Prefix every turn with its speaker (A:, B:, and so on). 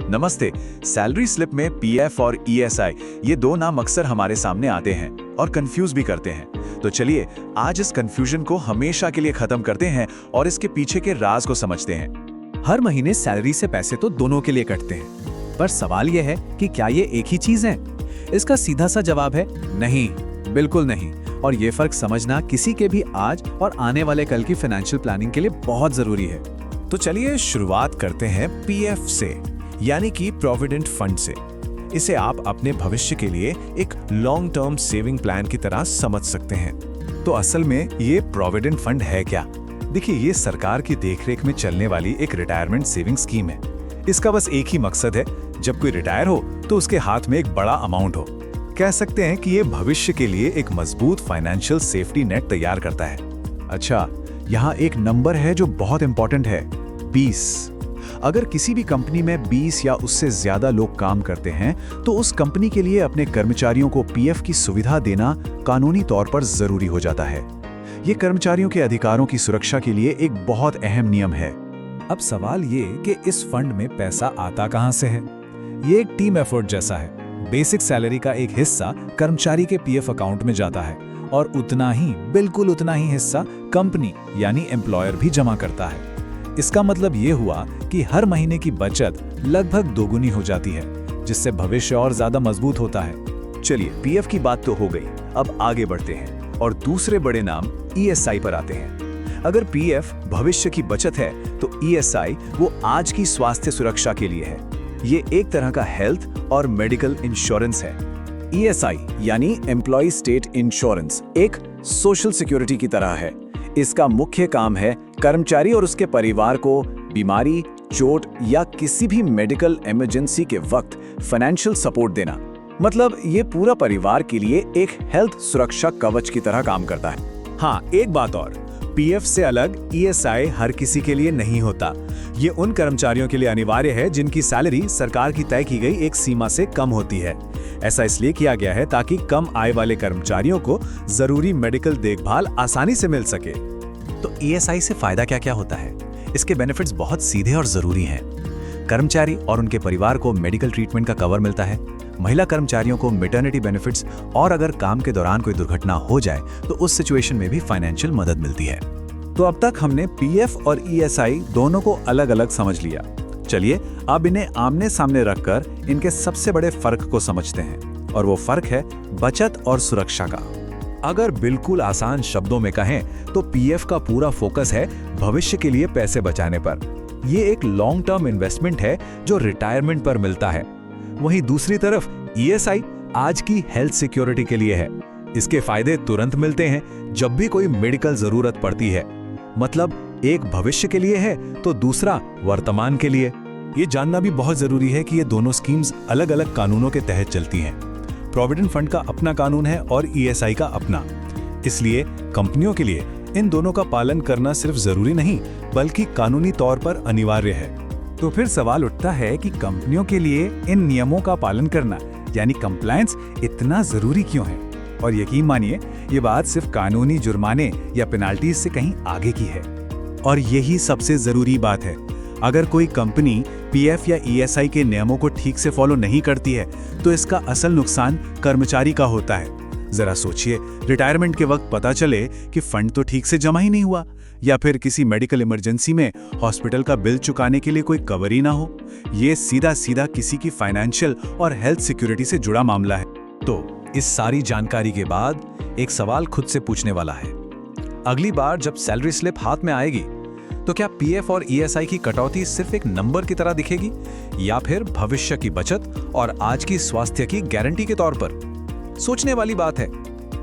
A: नमस्ते। Salary slip में PF और ईएसआई ये दो नाम अक्सर हमारे सामने आते हैं और कंफ्यूज भी करते हैं। तो चलिए आज इस कंफ्यूजन को हमेशा के लिए खत्म करते हैं और इसके पीछे के राज को समझते हैं।
B: हर महीने सैलरी से पैसे तो दोनों के लिए कटते हैं, पर सवाल यह है कि क्या ये एक ही चीज है? इसका सीधा सा जवाब है नहीं, बिल्कुल नहीं। और ये फर्क समझना किसी के भी आज और आने वाले कल की फाइनेंशियल प्लानिंग के लिए बहुत जरूरी है।
C: तो चलिए शुरुआत करते हैं पीएफ से, यानी कि प्रोविडेंट फंड से। इसे आप अपने भविष्य के लिए एक लॉन्ग टर्म सेविंग प्लान की तरह समझ सकते हैं।
A: तो असल में ये प्रोविडेंट फंड है क्या? देखिए, ये सरकार की देखरेख में चलने वाली एक रिटायरमेंट सेविंग स्कीम है। इसका बस एक ही मकसद है, जब कोई रिटायर हो तो उसके हाथ में एक बड़ा अमाउंट हो। कह सकते हैं कि ये भविष्य के लिए एक मजबूत फाइनेंशियल सेफ्टी नेट तैयार करता है। अच्छा, यहाँ एक नंबर है जो बहुत इंपॉर्टेंट है, 20। अगर किसी भी कंपनी में 20 या उससे ज्यादा लोग काम करते हैं तो उस कंपनी के लिए अपने कर्मचारियों को पीएफ की सुविधा देना कानूनी तौर पर जरूरी हो जाता है। ये कर्मचारियों के अधिकारों की सुरक्षा के लिए एक बहुत अहम नियम है।
B: अब सवाल ये कि इस फंड में पैसा आता कहां से है? ये एक टीम एफर्ट जैसा है। बेसिक सैलरी का एक हिस्सा कर्मचारी के पीएफ अकाउंट में जाता है और उतना ही, बिल्कुल उतना ही हिस्सा कंपनी यानी एम्प्लॉयर भी जमा करता है। इसका मतलब ये हुआ कि हर महीने की बचत लगभग दोगुनी हो जाती है, जिससे भविष्य और ज्यादा मजबूत होता है।
A: चलिए, पीएफ की बात तो हो गई, अब आगे बढ़ते हैं और दूसरे बड़े नाम ईएसआई पर आते हैं। अगर पीएफ भविष्य की बचत है तो ईएसआई वो आज की स्वास्थ्य सुरक्षा के लिए है। ये एक तरह का हेल्थ और मेडिकल इंश्योरेंस है। ईएसआई यानी एम्प्लॉय स्टेट इंश्योरेंस एक सोशल सिक्योरिटी की तरह है। इसका मुख्य काम है कर्मचारी और उसके परिवार को बीमारी, चोट या किसी भी मेडिकल इमरजेंसी के वक्त फाइनेंशियल सपोर्ट देना। मतलब ये पूरा परिवार के लिए एक हेल्थ सुरक्षा कवच की तरह काम करता है।
C: हाँ, एक बात और, पीएफ से अलग ईएसआई हर किसी के लिए नहीं होता। ये उन कर्मचारियों के लिए अनिवार्य है जिनकी सैलरी सरकार की तय की गई एक सीमा से कम होती है। ऐसा इसलिए किया गया है ताकि कम आय वाले कर्मचारियों को जरूरी मेडिकल देखभाल आसानी से मिल सके।
B: तो ईएसआई से फायदा क्या क्या होता है? इसके बेनिफिट्स बहुत सीधे और जरूरी हैं। कर्मचारी और उनके परिवार को मेडिकल ट्रीटमेंट का कवर मिलता है, महिला कर्मचारियों को मैटरनिटी बेनिफिट्स, और अगर काम के दौरान कोई दुर्घटना हो जाए तो उस सिचुएशन में भी फाइनेंशियल मदद मिलती है।
A: तो अब तक हमने पीएफ और ईएसआई दोनों को अलग अलग समझ लिया। चलिए अब इन्हें आमने सामने रखकर इनके सबसे बड़े फर्क को समझते हैं, और वो फर्क है बचत और सुरक्षा का।
C: अगर बिल्कुल आसान शब्दों में कहें तो पीएफ का पूरा फोकस है भविष्य के लिए पैसे बचाने पर। ये एक लॉन्ग टर्म इन्वेस्टमेंट है जो रिटायरमेंट पर मिलता है। वहीं दूसरी तरफ ईएसआई आज की हेल्थ सिक्योरिटी के लिए है। इसके फायदे तुरंत मिलते हैं जब भी कोई मेडिकल जरूरत पड़ती है। मतलब एक भविष्य के लिए है तो दूसरा वर्तमान के लिए। ये जानना भी बहुत जरूरी है कि ये दोनों स्कीम्स अलग अलग कानूनों के तहत चलती हैं। प्रोविडेंट फंड का अपना कानून है और ईएसआई का अपना। इसलिए कंपनियों के लिए इन दोनों का पालन करना सिर्फ जरूरी नहीं बल्कि कानूनी तौर पर अनिवार्य है।
B: तो फिर सवाल उठता है कि कंपनियों के लिए इन नियमों का पालन करना यानी कंप्लायंस इतना जरूरी क्यों है? और यकीन मानिए, ये बात सिर्फ कानूनी जुर्माने या पेनाल्टीज से कहीं आगे की है।
A: और यही सबसे जरूरी बात है। अगर कोई कंपनी पीएफ या ईएसआई के नियमों को ठीक से फॉलो नहीं करती है तो इसका असल नुकसान कर्मचारी का होता है। जरा सोचिए, रिटायरमेंट के वक्त पता चले कि फंड तो ठीक से जमा ही नहीं हुआ, या फिर किसी मेडिकल इमरजेंसी में हॉस्पिटल का बिल चुकाने के लिए कोई कवर ही ना हो। ये सीधा सीधा किसी की फाइनेंशियल और हेल्थ सिक्योरिटी से जुड़ा मामला है।
B: तो इस सारी जानकारी के बाद एक सवाल खुद से पूछने वाला है, अगली बार जब सैलरी स्लिप हाथ में आएगी तो क्या पीएफ और ईएसआई की कटौती सिर्फ एक नंबर की तरह दिखेगी, या फिर भविष्य की बचत और आज की स्वास्थ्य की गारंटी के तौर पर? सोचने वाली बात है।